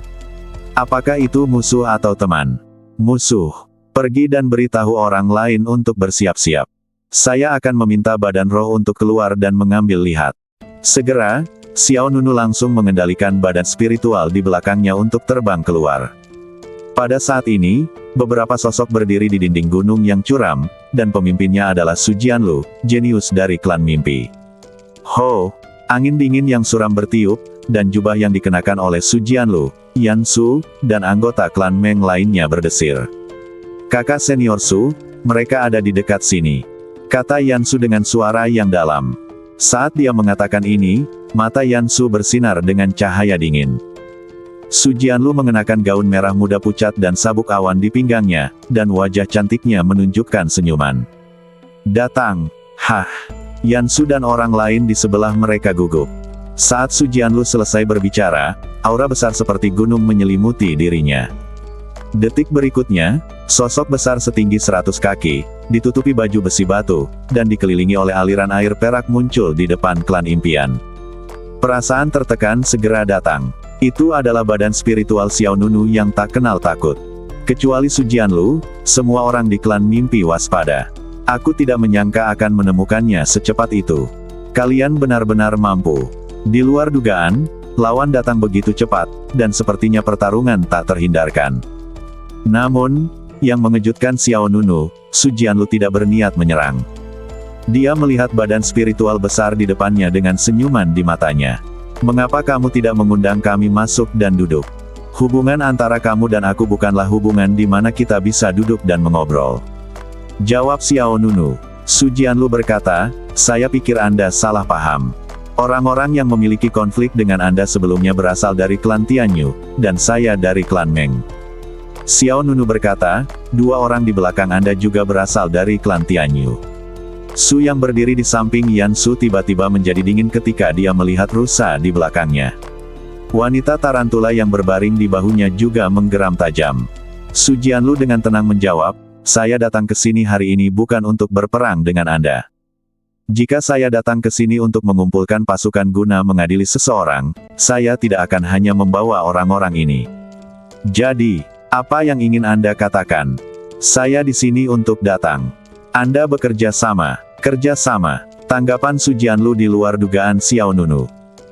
Apakah itu musuh atau teman? Musuh. Pergi dan beritahu orang lain untuk bersiap-siap. Saya akan meminta badan roh untuk keluar dan mengambil lihat. Segera, Xiao Nunu langsung mengendalikan badan spiritual di belakangnya untuk terbang keluar. Pada saat ini, beberapa sosok berdiri di dinding gunung yang curam, dan pemimpinnya adalah Su Jianlu, jenius dari klan mimpi. Ho! Angin dingin yang suram bertiup, dan jubah yang dikenakan oleh Su Jianlu, Yan Su, dan anggota klan Meng lainnya berdesir. Kakak senior Su, mereka ada di dekat sini. Kata Yan Su dengan suara yang dalam. Saat dia mengatakan ini, mata Yan Su bersinar dengan cahaya dingin. Su Jianlu mengenakan gaun merah muda pucat dan sabuk awan di pinggangnya, dan wajah cantiknya menunjukkan senyuman. Datang! Hah! Yan Su dan orang lain di sebelah mereka gugup. Saat Su Jianlu selesai berbicara, aura besar seperti gunung menyelimuti dirinya. Detik berikutnya, sosok besar setinggi 100 kaki, ditutupi baju besi batu, dan dikelilingi oleh aliran air perak muncul di depan klan impian. Perasaan tertekan segera datang. Itu adalah badan spiritual Xiao Nunu yang tak kenal takut. Kecuali Su Jianlu, semua orang di klan mimpi waspada. Aku tidak menyangka akan menemukannya secepat itu. Kalian benar-benar mampu. Di luar dugaan, lawan datang begitu cepat, dan sepertinya pertarungan tak terhindarkan. Namun, yang mengejutkan Xiao Nunu, Su Jianlu tidak berniat menyerang. Dia melihat badan spiritual besar di depannya dengan senyuman di matanya. Mengapa kamu tidak mengundang kami masuk dan duduk? Hubungan antara kamu dan aku bukanlah hubungan di mana kita bisa duduk dan mengobrol. Jawab Xiao Nunu. Su Jianlu berkata, saya pikir Anda salah paham. Orang-orang yang memiliki konflik dengan Anda sebelumnya berasal dari klan Tianyu, dan saya dari klan Meng. Xiao Nunu berkata, dua orang di belakang Anda juga berasal dari klan Tianyu. Su yang berdiri di samping Yan Su tiba-tiba menjadi dingin ketika dia melihat rusa di belakangnya. Wanita tarantula yang berbaring di bahunya juga menggeram tajam. Su Jianlu dengan tenang menjawab, saya datang ke sini hari ini bukan untuk berperang dengan Anda. Jika saya datang ke sini untuk mengumpulkan pasukan guna mengadili seseorang, saya tidak akan hanya membawa orang-orang ini. Jadi, apa yang ingin Anda katakan? Saya di sini untuk datang. Anda bekerja sama. Kerja sama. Tanggapan Su Jianlu di luar dugaan Xiao Nunu.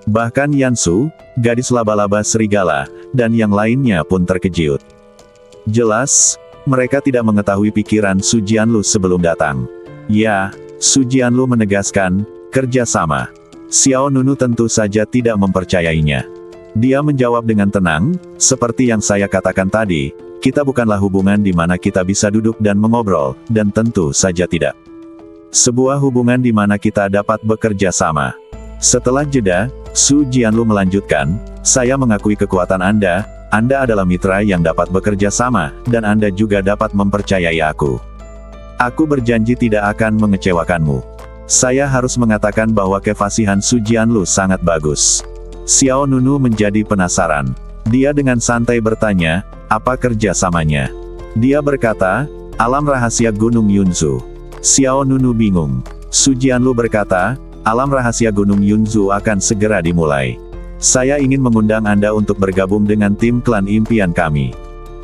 Bahkan Yan Su, gadis laba-laba serigala, dan yang lainnya pun terkejut. Jelas, mereka tidak mengetahui pikiran Su Jianlu sebelum datang. Ya, Su Jianlu menegaskan, kerja sama. Xiao Nunu tentu saja tidak mempercayainya. Dia menjawab dengan tenang, seperti yang saya katakan tadi, kita bukanlah hubungan di mana kita bisa duduk dan mengobrol, dan tentu saja tidak. Sebuah hubungan di mana kita dapat bekerja sama. Setelah jeda, Su Jianlu melanjutkan, saya mengakui kekuatan Anda Anda adalah mitra yang dapat bekerja sama, dan Anda juga dapat mempercayai aku. Aku berjanji tidak akan mengecewakanmu. Saya harus mengatakan bahwa kefasihan Su Jianlu sangat bagus. Xiao Nunu menjadi penasaran. Dia dengan santai bertanya, apa kerjasamanya? Dia berkata, alam rahasia Gunung Yunzu. Xiao Nunu bingung. Su Jianlu berkata, alam rahasia Gunung Yunzu akan segera dimulai. Saya ingin mengundang Anda untuk bergabung dengan tim klan impian kami.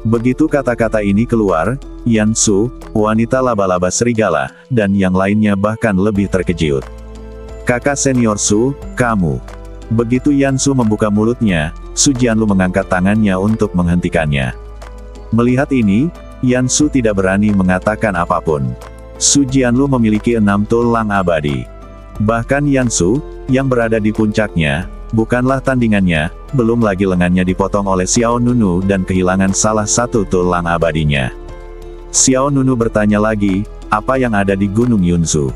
Begitu kata-kata ini keluar, Yan Su, wanita laba-laba serigala, dan yang lainnya bahkan lebih terkejut. Kakak senior Su, kamu. Begitu Yan Su membuka mulutnya, Su Jianlu mengangkat tangannya untuk menghentikannya. Melihat ini, Yan Su tidak berani mengatakan apapun. Su Jianlu memiliki 6 tulang abadi. Bahkan Yan Su, yang berada di puncaknya, bukanlah tandingannya, belum lagi lengannya dipotong oleh Xiao Nunu dan kehilangan salah satu tulang abadinya. Xiao Nunu bertanya lagi, apa yang ada di Gunung Yunzu?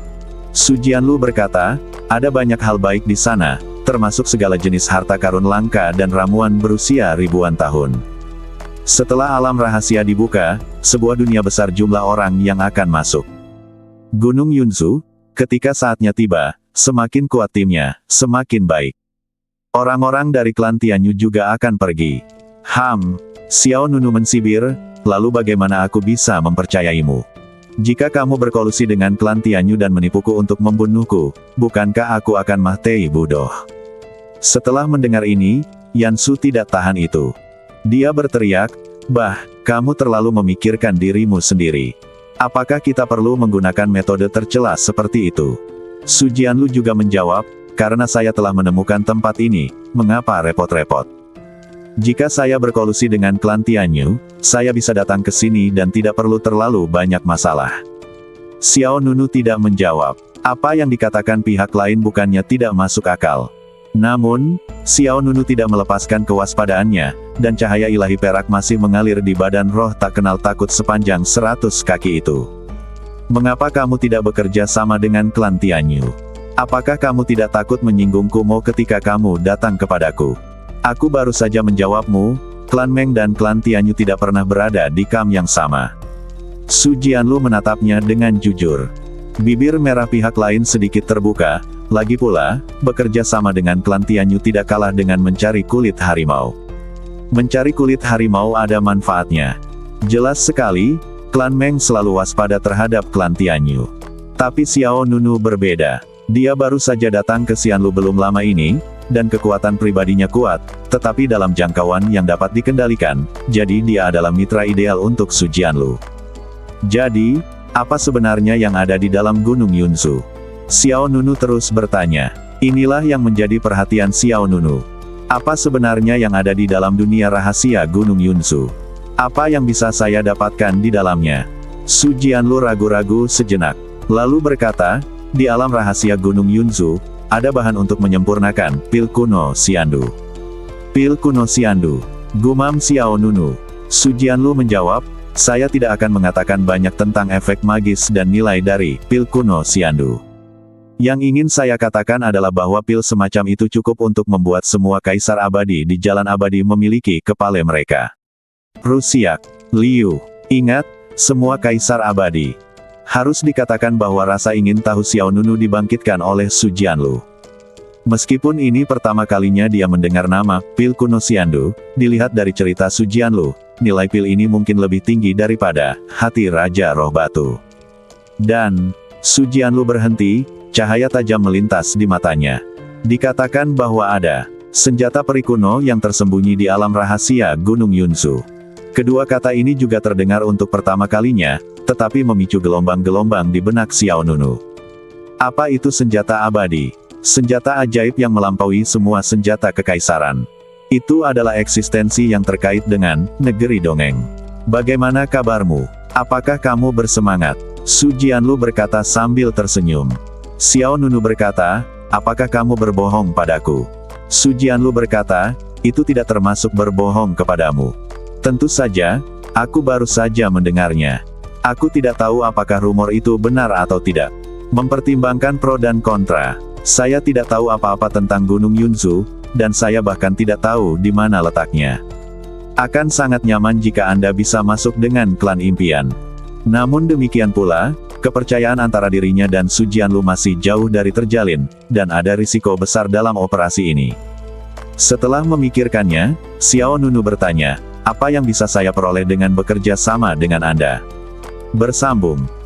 Su Jianlu berkata, ada banyak hal baik di sana, termasuk segala jenis harta karun langka dan ramuan berusia ribuan tahun. Setelah alam rahasia dibuka, sebuah dunia besar jumlah orang yang akan masuk. Gunung Yunzu, ketika saatnya tiba, semakin kuat timnya, semakin baik. Orang-orang dari klan Tianyu juga akan pergi. Xiao Nunu mensibir, lalu bagaimana aku bisa mempercayaimu? Jika kamu berkolusi dengan klan Tianyu dan menipuku untuk membunuhku, bukankah aku akan mati bodoh? Setelah mendengar ini, Yan Su tidak tahan itu. Dia berteriak, bah, kamu terlalu memikirkan dirimu sendiri. Apakah kita perlu menggunakan metode tercela seperti itu? Su Jianlu juga menjawab, karena saya telah menemukan tempat ini, mengapa repot-repot? Jika saya berkolusi dengan klan Tianyu, saya bisa datang ke sini dan tidak perlu terlalu banyak masalah. Xiao Nunu tidak menjawab. Apa yang dikatakan pihak lain bukannya tidak masuk akal. Namun, Xiao Nunu tidak melepaskan kewaspadaannya, dan cahaya ilahi perak masih mengalir di badan roh tak kenal takut sepanjang 100 kaki itu. Mengapa kamu tidak bekerja sama dengan klan Tianyu? Apakah kamu tidak takut menyinggung Kumo ketika kamu datang kepadaku? Aku baru saja menjawabmu, klan Meng dan klan Tianyu tidak pernah berada di kamp yang sama. Su Jianlu menatapnya dengan jujur. Bibir merah pihak lain sedikit terbuka. Lagi pula, bekerja sama dengan klan Tianyu tidak kalah dengan mencari kulit harimau. Mencari kulit harimau ada manfaatnya. Jelas sekali, klan Meng selalu waspada terhadap klan Tianyu. Tapi Xiao Nunu berbeda. Dia baru saja datang ke Xianlu belum lama ini, dan kekuatan pribadinya kuat, tetapi dalam jangkauan yang dapat dikendalikan, jadi dia adalah mitra ideal untuk Su Jianlu. Jadi, apa sebenarnya yang ada di dalam Gunung Yunzu? Xiao Nunu terus bertanya. Inilah yang menjadi perhatian Xiao Nunu. Apa sebenarnya yang ada di dalam dunia rahasia Gunung Yunzu? Apa yang bisa saya dapatkan di dalamnya? Su Jianlu ragu-ragu sejenak. Lalu berkata, di alam rahasia Gunung Yunzu, ada bahan untuk menyempurnakan pil kuno Xiandu. Pil kuno Xiandu, gumam Xiao Nunu. Su Jianlu menjawab, saya tidak akan mengatakan banyak tentang efek magis dan nilai dari pil kuno Xiandu. Yang ingin saya katakan adalah bahwa pil semacam itu cukup untuk membuat semua kaisar abadi di jalan abadi memiliki kepala mereka. Rusiak, Liu, ingat, semua kaisar abadi. Harus dikatakan bahwa rasa ingin tahu Xiao Nunu dibangkitkan oleh Su Jianlu. Meskipun ini pertama kalinya dia mendengar nama pil kuno Xiandu, dilihat dari cerita Su Jianlu, nilai pil ini mungkin lebih tinggi daripada hati Raja Roh Batu. Dan, Su Jianlu berhenti. Cahaya tajam melintas di matanya. Dikatakan bahwa ada senjata peri kuno yang tersembunyi di alam rahasia Gunung Yunzu. Kedua kata ini juga terdengar untuk pertama kalinya, tetapi memicu gelombang-gelombang di benak Xiao Nunu. Apa itu senjata abadi? Senjata ajaib yang melampaui semua senjata kekaisaran. Itu adalah eksistensi yang terkait dengan negeri dongeng. Bagaimana kabarmu? Apakah kamu bersemangat? Su Jianlu berkata sambil tersenyum. Xiao Nunu berkata, apakah kamu berbohong padaku? Su Jianlu berkata, itu tidak termasuk berbohong kepadamu. Tentu saja, aku baru saja mendengarnya. Aku tidak tahu apakah rumor itu benar atau tidak. Mempertimbangkan pro dan kontra, saya tidak tahu apa-apa tentang Gunung Yunzu, dan saya bahkan tidak tahu di mana letaknya. Akan sangat nyaman jika Anda bisa masuk dengan klan impian. Namun demikian pula, kepercayaan antara dirinya dan Su Jianlu masih jauh dari terjalin, dan ada risiko besar dalam operasi ini. Setelah memikirkannya, Xiao Nunu bertanya, apa yang bisa saya peroleh dengan bekerja sama dengan Anda? Bersambung.